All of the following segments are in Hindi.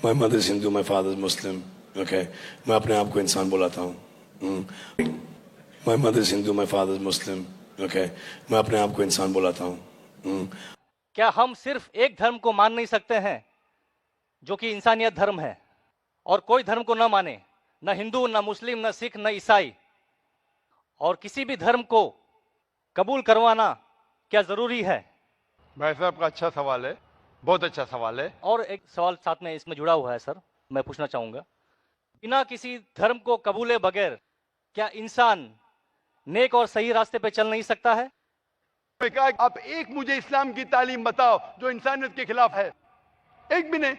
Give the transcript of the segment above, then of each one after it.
My mother is Hindu, my father is Muslim. Okay, मैं अपने आप को इंसान बुलाता हूँ. My mother is Hindu, my father is Muslim. Okay, मैं अपने आप को इंसान बुलाता हूँ. क्या हम सिर्फ एक धर्म को मान नहीं सकते हैं जो कि इंसानियत धर्म है, और कोई धर्म को न माने, न हिंदू, न मुस्लिम, न सिख, न ईसाई, और किसी भी धर्म को कबूल करवाना क्या जरूरी है? भाई साहब का अच्छा सवाल है, बहुत अच्छा सवाल है। और एक सवाल साथ में इसमें जुड़ा हुआ है सर, मैं पूछना चाहूंगा, बिना किसी धर्म को कबूले बगैर क्या इंसान नेक और सही रास्ते पे चल नहीं सकता है? आप एक मुझे इस्लाम की तालीम बताओ जो इंसानियत के खिलाफ है, एक भी नहीं।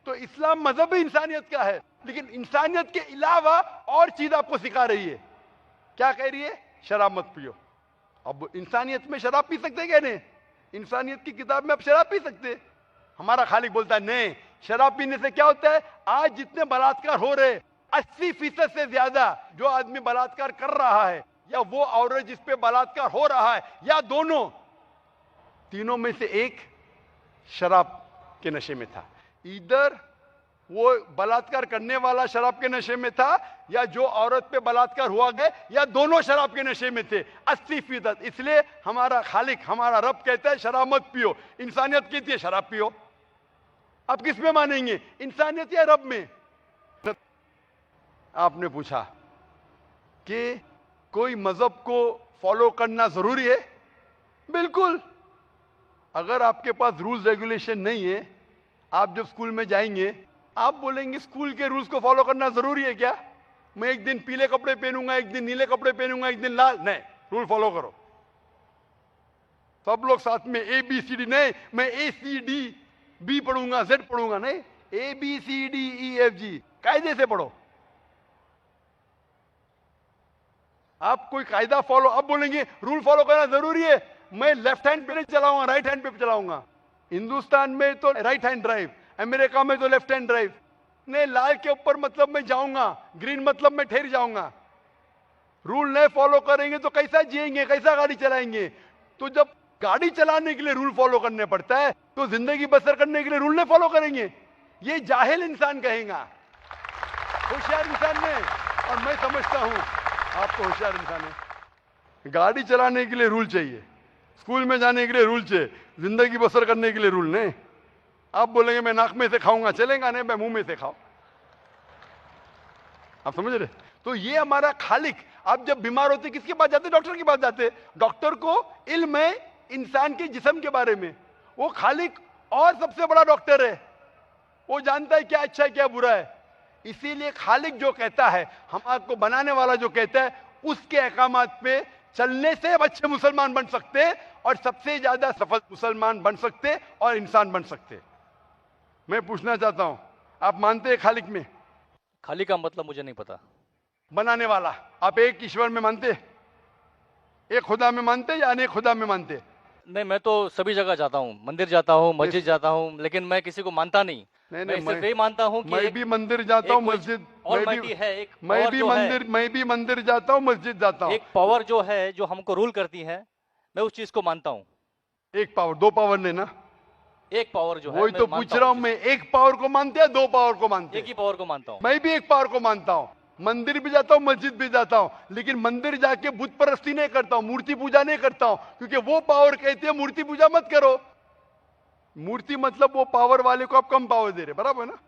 तो इस्लाम मजहब ही इंसानियत का है, लेकिन इंसानियत के अलावा और चीज आपको सिखा रही है। क्या कह रही है? शराब मत पियो। अब इंसानियत में शराब पी सकते क्या? नहीं, इंसानियत की किताब में आप शराब पी सकते। हमारा खालिक बोलता है नहीं, शराब पीने से क्या होता है? आज जितने बलात्कार हो रहे, 80% से ज्यादा जो आदमी बलात्कार कर रहा है, या वो औरत जिस पे बलात्कार हो रहा है, या दोनों, तीनों में से एक शराब के नशे में था। इधर वो बलात्कार करने वाला शराब के नशे में था, या जो औरत पे बलात्कार हुआ गया, या दोनों शराब के नशे में थे, 80%। इसलिए हमारा खालिक, हमारा रब कहता है शराब मत पियो। इंसानियत कहती है शराब पियो। आप किस में मानेंगे, इंसानियत या रब में? आपने पूछा कि कोई मजहब को फॉलो करना जरूरी है। बिल्कुल। अगर आपके पास रूल्स रेगुलेशन नहीं है, आप जब स्कूल में जाएंगे, आप बोलेंगे स्कूल के रूल्स को फॉलो करना जरूरी है क्या? मैं एक दिन पीले कपड़े पहनूंगा, एक दिन नीले कपड़े पहनूंगा, एक दिन लाल। नहीं, रूल फॉलो करो। सब लोग साथ में ABCD। नहीं, मैं ACDB पढ़ूंगा, Z पढ़ूंगा। नहीं, ABCDEFG कायदे से पढ़ो। आप कोई कायदा फॉलो, अब बोलेंगे रूल फॉलो करना जरूरी है, मैं लेफ्ट हैंड पे नहीं चलाऊंगा, राइट हैंड पे चलाऊंगा। हिंदुस्तान में तो राइट हैंड ड्राइव, अमेरिका में तो लेफ्ट हैंड ड्राइव। नहीं, लाल के ऊपर मतलब मैं जाऊंगा, ग्रीन मतलब मैं ठहर जाऊंगा। रूल नहीं फॉलो करेंगे तो कैसा जिएंगे, कैसा गाड़ी चलाएंगे? तो जब गाड़ी चलाने के लिए रूल फॉलो करने पड़ता है, तो जिंदगी बसर करने के लिए रूल नहीं फॉलो करेंगे? ये जाहिल इंसान कहेगा, होशियार इंसान नहीं। और मैं समझता हूं आप तो होशियार इंसान है। गाड़ी चलाने के लिए रूल चाहिए, स्कूल में जाने के लिए रूल चाहिए, जिंदगी बसर करने के लिए रूल नहीं। आप बोलेंगे मैं नाक में से खाऊंगा, चलेगा नहीं, मैं मुंह में से खाऊं। आप समझ रहे? तो ये हमारा खालिक। आप जब बीमार होते किसके पास जाते? डॉक्टर के पास जाते। डॉक्टर को इल्म है इंसान के जिस्म के बारे में। वो खालिक और सबसे बड़ा डॉक्टर है, वो जानता है क्या अच्छा है क्या बुरा है। इसीलिए खालिक जो कहता है, हम आपको बनाने वाला जो कहता है, उसके अहकामात पे चलने से अच्छे मुसलमान बन सकते, और सबसे ज्यादा सफल मुसलमान बन सकते और इंसान बन सकते। मैं पूछना चाहता हूं, आप मानते हैं खालिक में? खाली का मतलब मुझे नहीं पता। बनाने वाला। आप एक ईश्वर में मानते, एक खुदा में मानते, या अनेक खुदा में मानते? नहीं, मैं तो सभी जगह जाता हूँ, मंदिर जाता हूँ, मस्जिद जाता हूँ, लेकिन मैं किसी को मानता नहीं। मैं सिर्फ यही मानता हूँ कि मैं भी मंदिर जाता हूँ, मस्जिद, मैं भी मंदिर जाता हूँ, मस्जिद जाता हूँ। एक पावर जो है, जो हमको रूल करती है, मैं उस चीज को मानता हूँ। एक पावर, दो पावर नहीं ना, एक पावर जो है, वही तो पूछ रहा हूँ मैं। एक पावर को मानते हैं, दो पावर को मानते? एक ही पावर को मानता हूँ। मैं भी एक पावर को मानता हूँ। मंदिर भी जाता हूँ, मस्जिद भी जाता हूँ, लेकिन मंदिर जाके बुत परस्ती नहीं करता हूँ, मूर्ति पूजा नहीं करता हूँ, क्योंकि वो पावर कहती है मूर्ति पूजा मत करो। मूर्ति मतलब वो पावर वाले को आप कम पावर दे रहे, बराबर ना?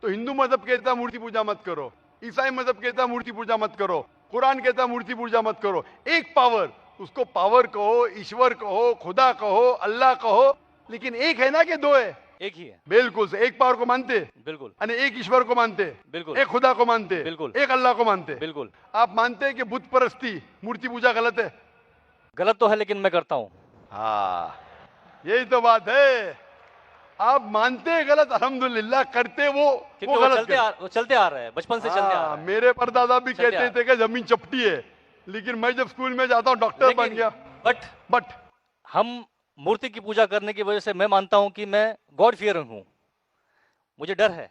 तो हिंदू मजहब कहता है मूर्ति पूजा मत करो, ईसाई मजहब कहता है मूर्ति पूजा मत करो, कुरान कहता है मूर्ति पूजा मत करो। एक पावर, उसको पावर कहो, ईश्वर कहो, खुदा कहो, अल्लाह कहो, लेकिन एक है ना कि दो है? एक ही है। बिल्कुल से। एक पावर को मानते? बिल्कुल। एक ईश्वर को मानते? बिल्कुल। एक खुदा को मानते? बिल्कुल। एक अल्लाह को मानते? बिल्कुल। आप मानते हैं कि बुत परस्ती, मूर्ति पूजा गलत है? गलत तो है, लेकिन मैं करता हूँ। हाँ, यही तो बात है। आप मानते हैं गलत, अल्हम्दुलिल्लाह, करते वो गलत चलते आ रहा है, बचपन से चलते आ रहा है। मेरे परदादा भी कहते थे कि जमीन चपटी है, लेकिन मैं जब स्कूल में जाता हूँ डॉक्टर बन गया। बट हम मूर्ति की पूजा करने की वजह से मैं मानता हूं कि मैं गॉड फियरिंग हूं, मुझे डर है,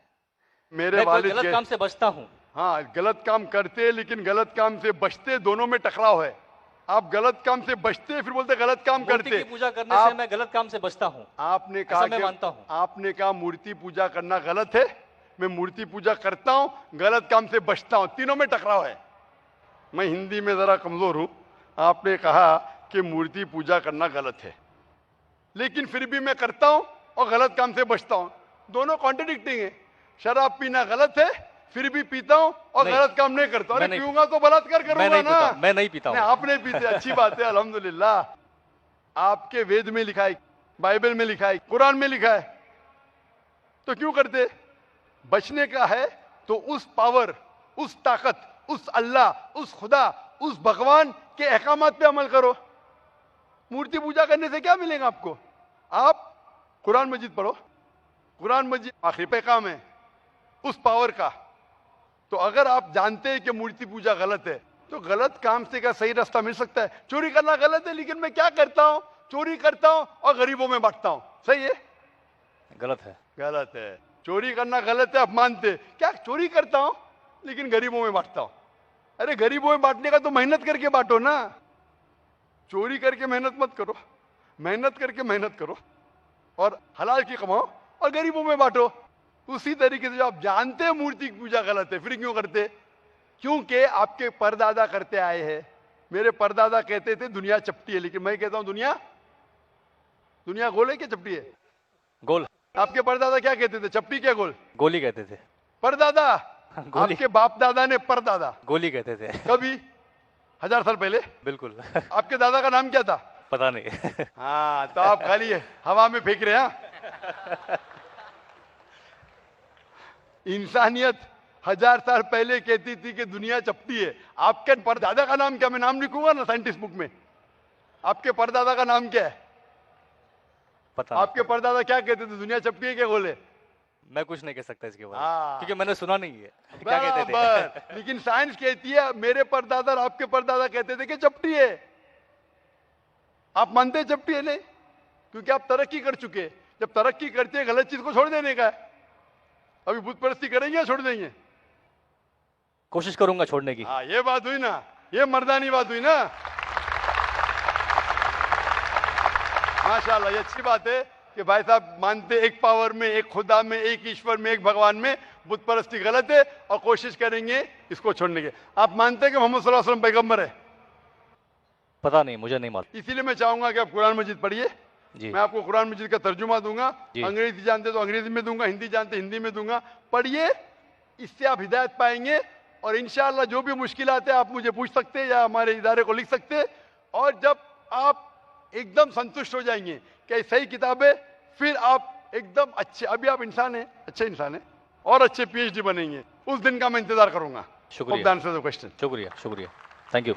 मेरे वालिद गलत काम से बचता हूं। हाँ, गलत काम करते लेकिन गलत काम से बचते, दोनों में टकराव है। आप गलत काम से बचते, फिर बोलते गलत काम करते। मूर्ति की पूजा करने से मैं गलत काम से बचता हूं। आपने कहा, मैं मानता हूं। आपने कहा मूर्ति पूजा करना गलत है, मैं मूर्ति पूजा करता हूं, गलत काम से बचता हूं, तीनों में टकराव है। मैं हिंदी में जरा कमजोर हूं। आपने कहा कि मूर्ति पूजा करना गलत है, लेकिन फिर भी मैं करता हूं और गलत काम से बचता हूं। दोनों कॉन्ट्रडिक्टिंग है। शराब पीना गलत है, फिर भी पीता हूं और नहीं, गलत काम नहीं करता। अरे मैं नहीं पीऊंगा तो बलात्कार करूंगा ना। मैं नहीं पीता नहीं, हूं। आप नहीं पीते, अच्छी बात है, अल्हम्दुलिल्लाह। आपके वेद में लिखा है, बाइबल में लिखा है, कुरान में लिखा है, तो क्यों करते? बचने का है तो उस पावर, उस ताकत, उस अल्लाह, उस खुदा, उस भगवान के अहकामात पे अमल करो। मूर्ति पूजा करने से क्या मिलेगा आपको? आप कुरान मजीद पढ़ो। कुरान मजीद आखिरी पैगाम है उस पावर का। तो अगर आप जानते हैं कि मूर्ति पूजा गलत है, तो गलत काम से क्या सही रास्ता मिल सकता है? चोरी करना गलत है, लेकिन मैं क्या करता हूं? चोरी करता हूं और गरीबों में बांटता हूं। सही है? गलत है। गलत है। चोरी करना गलत है, आप मानते? क्या चोरी करता हूं लेकिन गरीबों में बांटता हूं। अरे गरीबों में बांटने का तो मेहनत करके बांटो ना। चोरी करके मेहनत मत करो, मेहनत करके मेहनत करो और हलाल की कमाओ और गरीबों में बांटो। उसी तरीके से जो आप जानते हैं मूर्ति की पूजा गलत है, फिर क्यों करते? क्योंकि आपके परदादा करते आए हैं। मेरे परदादा कहते थे दुनिया चपटी है, लेकिन मैं कहता हूं दुनिया गोल है क्या चपटी है? गोल। आपके परदादा क्या कहते थे? चपटी क्या गोल? गोली कहते थे। परदादा? गोली। आपके बाप दादा ने परदादा गोली कहते थे। कभी 1000 साल पहले? बिल्कुल। आपके दादा का नाम क्या था? पता नहीं। हाँ, तो आप खाली हवा में फेंक रहे हैं। इंसानियत 1000 साल पहले कहती थी कि दुनिया चपटी है। आपके परदादा का नाम क्या? मैं नाम लिखूंगा ना साइंटिस्ट बुक में। आपके परदादा का नाम क्या है? पता नहीं। आपके परदादा क्या कहते थे? दुनिया चपटी है क्या गोल है? मैं कुछ नहीं कह सकता इसके बारे हाँ। में, क्योंकि मैंने सुना नहीं है क्या कहते थे। बराबर। लेकिन साइंस कहती है मेरे परदादा और आपके परदादा कहते थे कि चपटी है। आप मानते हैं चपटी है? नहीं, क्योंकि आप तरक्की कर चुके हैं। जब तरक्की करते हैं गलत चीज को छोड़ देने का है। अभी बुत परस्ती करेंगे या छोड़ देंगे? कोशिश करूंगा छोड़ने की। हाँ, ये बात हुई ना, ये मर्दानी बात हुई ना। माशाल्लाह, ये अच्छी बात है कि भाई साहब मानते एक पावर में, एक खुदा में, एक ईश्वर में, एक भगवान में। बुत परस्ती गलत है और कोशिश करेंगे इसको छोड़ने की। आप मानते हैं कि मोहम्मद सल्लल्लाहु अलैहि वसल्लम पैगंबर है? पता नहीं, मुझे नहीं मालूम। इसीलिए मैं चाहूंगा कि आप कुरान मजीद पढ़िए। जी। मैं आपको कुरान मजीद का तर्जुमा दूंगा। जी। अंग्रेजी जानते तो अंग्रेजी में दूंगा, हिंदी जानते हिंदी में दूंगा। पढ़िए, इससे आप हिदायत पाएंगे और इंशाअल्लाह जो भी मुश्किलात है आप मुझे पूछ सकते हैं या हमारे इदारे को लिख सकते हैं। और जब आप एकदम संतुष्ट हो जाएंगे कि सही किताब है, फिर आप एकदम अच्छे, अभी आप इंसान हैं, अच्छे इंसान हैं और अच्छे PhD बनेंगे। उस दिन का मैं इंतजार करूंगा। शुक्रिया। क्वेश्चन। शुक्रिया, शुक्रिया। Thank you.